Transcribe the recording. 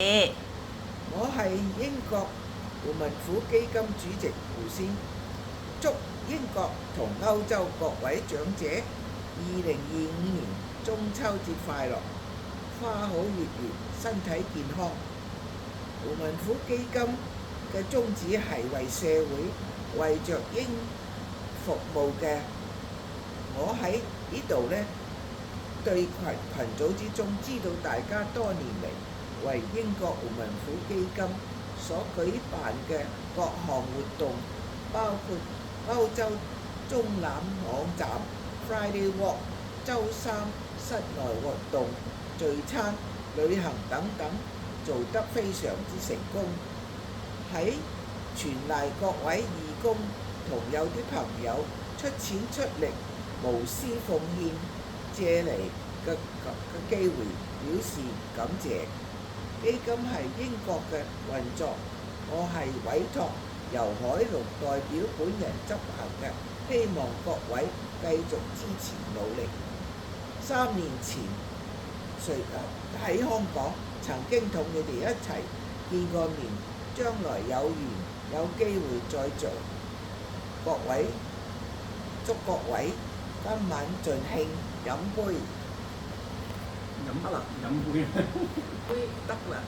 我係英國胡文虎基金主席胡仙，祝英國同歐洲各位長者2025年中秋節快樂，花好月圓，身體健康。胡文虎基金嘅宗旨係為社會、為着英服務嘅。我喺呢度呢，對群組之中知道大家多年嚟為英國胡文虎基金所舉辦嘅各項活動，包括歐洲中覽網站、Friday Walk、周三室內活動、聚餐、旅行等等，做得非常之成功。喺全賴各位義工同有啲朋友出錢出力，無私奉獻，借嚟嘅機會表示感謝。基金係英國嘅運作，我係委託由海龍代表本人執行嘅，希望各位繼續支持努力。3年前喺香港曾經同你哋一齊見過面，將來有緣有機會再做。祝各位今晚盡興飲杯，飲得啦，飲杯得啦。